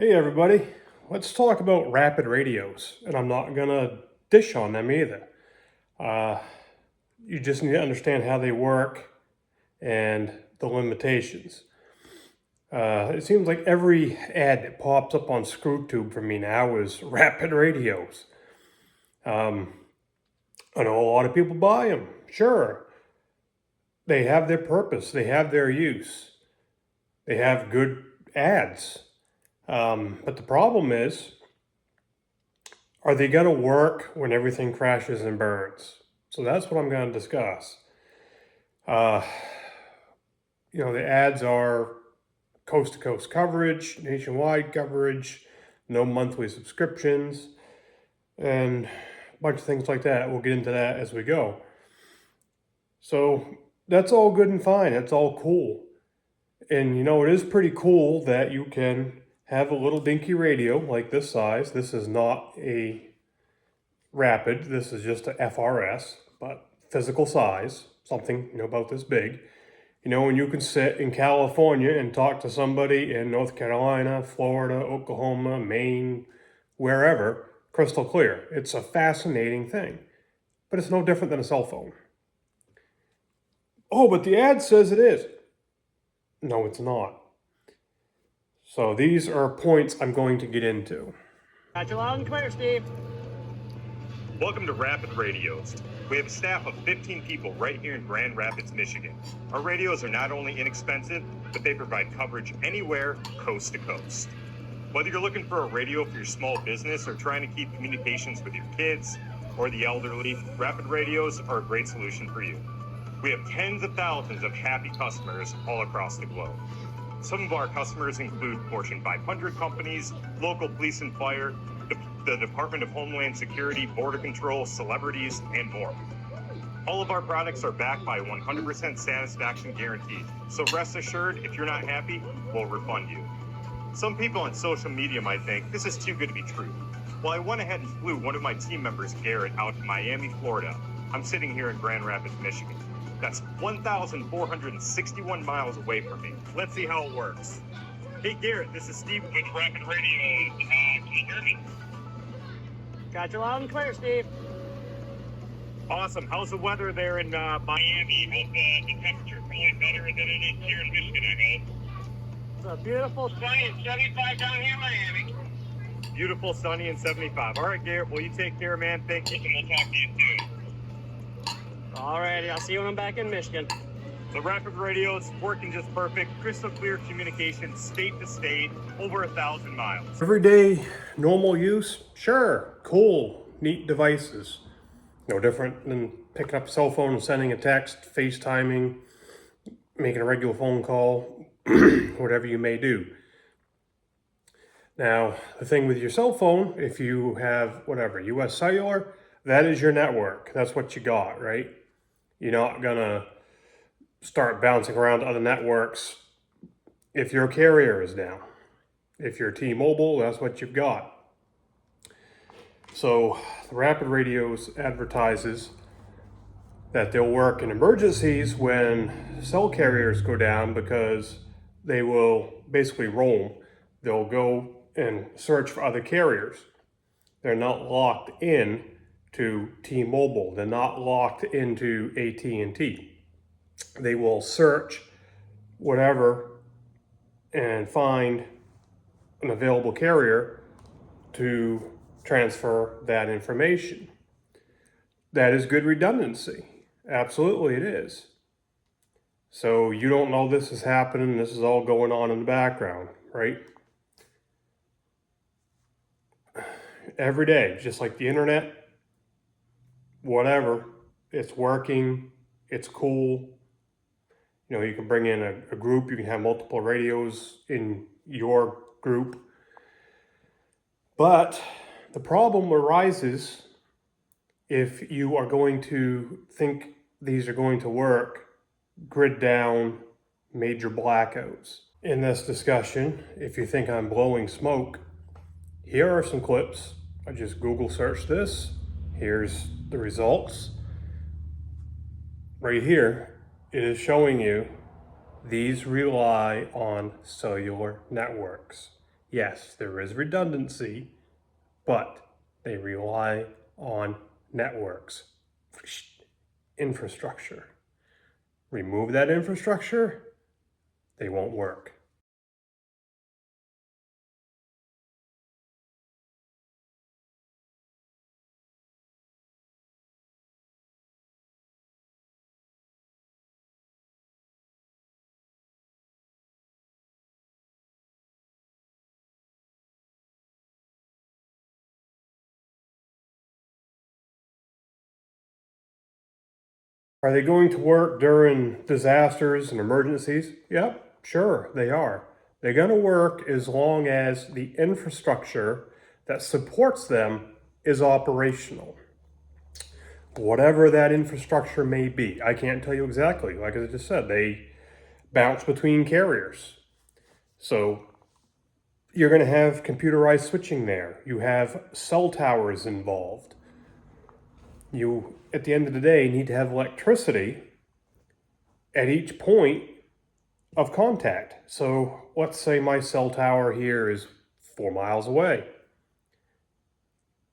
Hey everybody, let's talk about rapid radios, and I'm not gonna dish on them either. Uh, you just need to understand how they work and the limitations. It seems like every ad that pops up on ScrewTube for me now is rapid radios. Um, I know a lot of people buy them. Sure, they have their purpose, they have their use, they have good ads. But the problem is, are they going to work when everything crashes and burns? So that's what I'm going to discuss. Uh, the ads are coast to coast coverage, nationwide coverage, no monthly subscriptions, and a bunch of things like that. We'll get into that as we go. So that's all good and fine. That's all cool. And it is pretty cool that you can have a little dinky radio like this size. This is not a rapid. This is just a FRS, but physical size, something, about this big. And you can sit in California and talk to somebody in North Carolina, Florida, Oklahoma, Maine, wherever, crystal clear. It's a fascinating thing, but it's no different than a cell phone. Oh, but the ad says it is. No, it's not. So these are points I'm going to get into. Got you loud and clear, Steve. Welcome to Rapid Radios. We have a staff of 15 people right here in Grand Rapids, Michigan. Our radios are not only inexpensive, but they provide coverage anywhere, coast to coast. Whether you're looking for a radio for your small business or trying to keep communications with your kids or the elderly, Rapid Radios are a great solution for you. We have tens of thousands of happy customers all across the globe. Some of our customers include Fortune 500 companies, local police and fire, the Department of Homeland Security, Border Control, celebrities, and more. All of our products are backed by a 100% satisfaction guarantee, so rest assured, if you're not happy, we'll refund you. Some people on social media might think this is too good to be true. Well, I went ahead and flew one of my team members, Garrett, out to Miami, Florida. I'm sitting here in Grand Rapids, Michigan. That's 1,461 miles away from me. Let's see how it works. Hey, Garrett, this is Steve with Rapid Radio. Can you hear me? Got you loud and clear, Steve. Awesome. How's the weather there in Miami? Hope the temperature's really better than it is here in Michigan, I hope. It's a beautiful sunny and 75 down here in Miami. Beautiful, sunny, and 75. All right, Garrett, well, you take care, man. Thank you, and we'll talk to you soon. Alrighty, I'll see you when I'm back in Michigan. The Rapid Radio is working just perfect. Crystal clear communication, state to state, over 1,000 miles. Everyday, normal use, sure, cool, neat devices. No different than picking up a cell phone and sending a text, FaceTiming, making a regular phone call, whatever you may do. Now, the thing with your cell phone, if you have US Cellular, that is your network. That's what you got, right? You're not gonna start bouncing around to other networks if your carrier is down. If you're T-Mobile, that's what you've got. So the Rapid Radios advertises that they'll work in emergencies when cell carriers go down because they will basically roam. They'll go and search for other carriers. They're not locked in to T-Mobile. They're not locked into AT&T. They will search whatever and find an available carrier to transfer that information. That is good redundancy. Absolutely it is. So you don't know this is happening, this is all going on in the background, right? Every day, just like the internet, whatever, it's working, it's cool. You can bring in a group, you can have multiple radios in your group. But the problem arises if you are going to think these are going to work grid down major blackouts. In this discussion, if you think I'm blowing smoke, here are some clips. I just Google searched this. Here's the results. Right here, it is showing you these rely on cellular networks. Yes, there is redundancy, but they rely on networks, infrastructure. Remove that infrastructure, they won't work. Are they going to work during disasters and emergencies? Yep, sure, they are. They're going to work as long as the infrastructure that supports them is operational. Whatever that infrastructure may be. I can't tell you exactly. Like I just said, they bounce between carriers. So you're going to have computerized switching there. You have cell towers involved. You, at the end of the day, need to have electricity at each point of contact. So let's say my cell tower here is 4 miles away.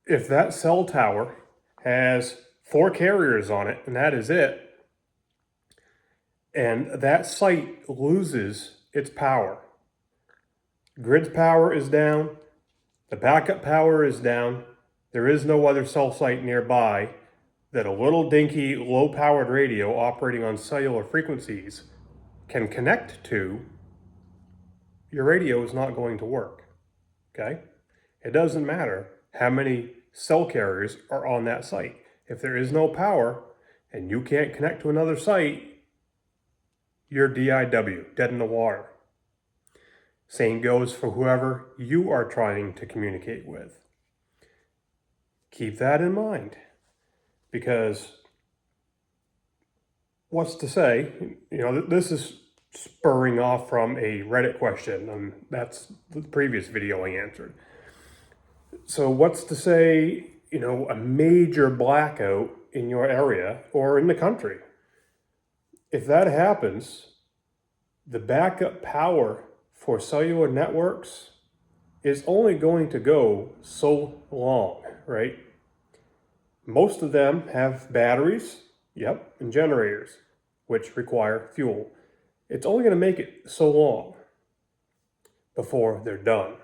If that cell tower has 4 carriers on it, and that is it, and that site loses its power, grid's power is down, the backup power is down, there is no other cell site nearby that a little dinky, low-powered radio operating on cellular frequencies can connect to, your radio is not going to work, okay? It doesn't matter how many cell carriers are on that site. If there is no power and you can't connect to another site, you're DIW, dead in the water. Same goes for whoever you are trying to communicate with. Keep that in mind, because what's to say, this is spurring off from a Reddit question, and that's the previous video I answered. So what's to say, a major blackout in your area or in the country? If that happens, the backup power for cellular networks is only going to go so long, right? Most of them have batteries, and generators, which require fuel. It's only going to make it so long before they're done.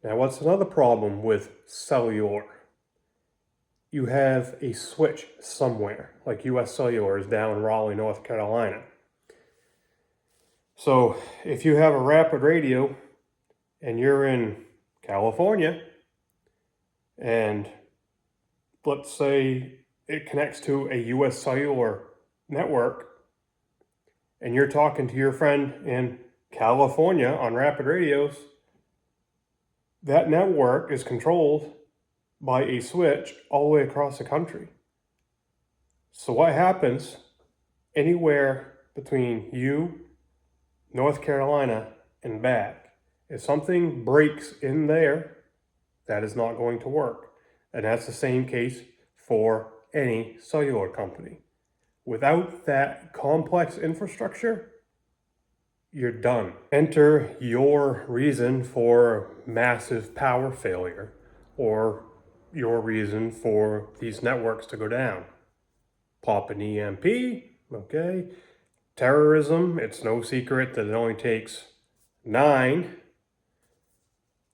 Now, what's another problem with cellular? You have a switch somewhere, like US Cellular is down in Raleigh, North Carolina. So if you have a rapid radio and you're in California, and let's say it connects to a US Cellular network, and you're talking to your friend in California on rapid radios, that network is controlled by a switch all the way across the country. So what happens anywhere between you, North Carolina, and back? If something breaks in there, that is not going to work. And that's the same case for any cellular company. Without that complex infrastructure, you're done. Enter your reason for massive power failure, or your reason for these networks to go down. Pop an EMP, okay? Terrorism, it's no secret that it only takes 9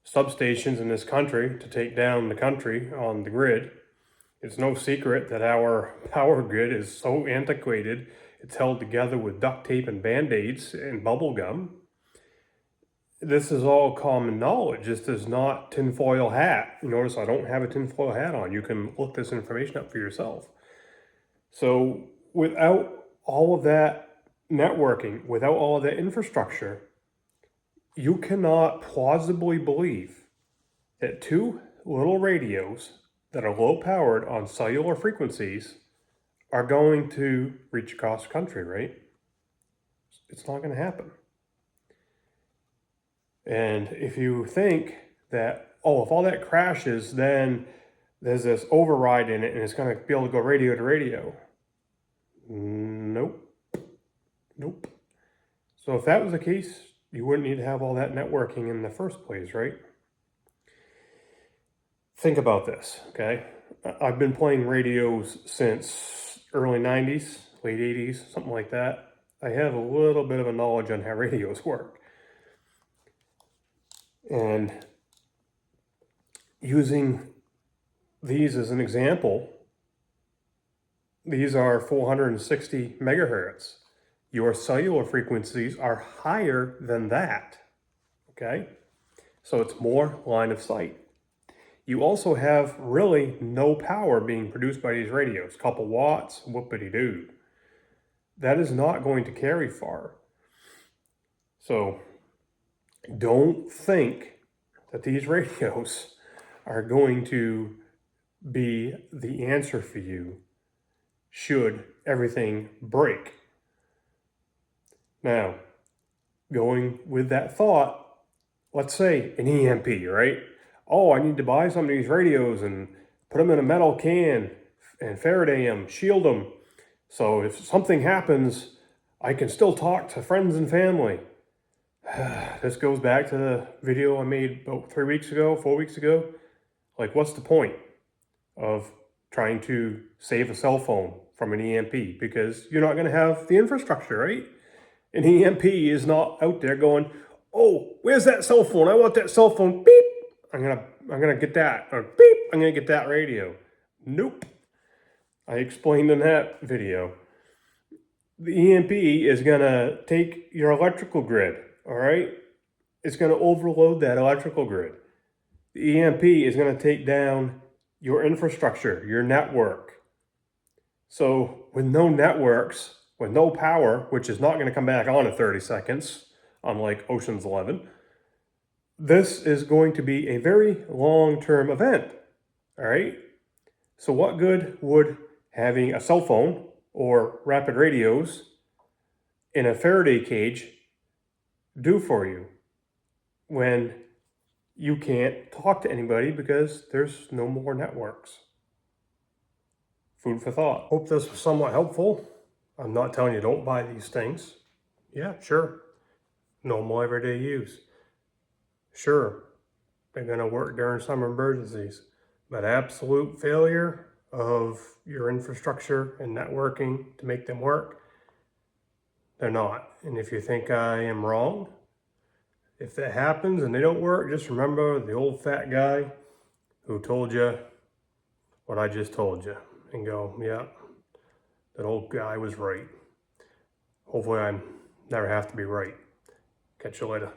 substations in this country to take down the country on the grid. It's no secret that our power grid is so antiquated, it's held together with duct tape and Band-Aids and bubble gum. This is all common knowledge. This is not tinfoil hat. You notice I don't have a tinfoil hat on. You can look this information up for yourself. So without all of that networking, without all of that infrastructure, you cannot plausibly believe that 2 little radios that are low powered on cellular frequencies are going to reach across the country, right? It's not going to happen. And if you think that, if all that crashes, then there's this override in it and it's going to be able to go radio to radio. Nope. So if that was the case, you wouldn't need to have all that networking in the first place, right? Think about this, okay? I've been playing radios since early 90s, late 80s, something like that. I have a little bit of a knowledge on how radios work. And using these as an example, these are 460 megahertz. Your cellular frequencies are higher than that, okay? So it's more line of sight. You also have really no power being produced by these radios. Couple watts, whoopity-doo. That is not going to carry far. So don't think that these radios are going to be the answer for you should everything break. Now, going with that thought, let's say an EMP, right? Oh, I need to buy some of these radios and put them in a metal can and Faraday them, shield them. So if something happens, I can still talk to friends and family. This goes back to the video I made about 4 weeks ago. Like, what's the point of trying to save a cell phone from an EMP? Because you're not going to have the infrastructure, right? An EMP is not out there going, oh, where's that cell phone? I want that cell phone. Beep. I'm gonna get that. Or beep. I'm gonna get that radio. Nope. I explained in that video. The EMP is gonna take your electrical grid. All right. It's gonna overload that electrical grid. The EMP is gonna take down your infrastructure, your network. So with no networks, with no power, which is not going to come back on in 30 seconds, unlike Ocean's 11, this is going to be a very long-term event, all right? So what good would having a cell phone or rapid radios in a Faraday cage do for you when you can't talk to anybody because there's no more networks? Food for thought. Hope this was somewhat helpful. I'm not telling you don't buy these things. Yeah, sure. Normal everyday use. Sure, they're going to work during some emergencies. But absolute failure of your infrastructure and networking to make them work, they're not. And if you think I am wrong, if that happens and they don't work, just remember the old fat guy who told you what I just told you. And go, yeah, that old guy was right. Hopefully I never have to be right. Catch you later.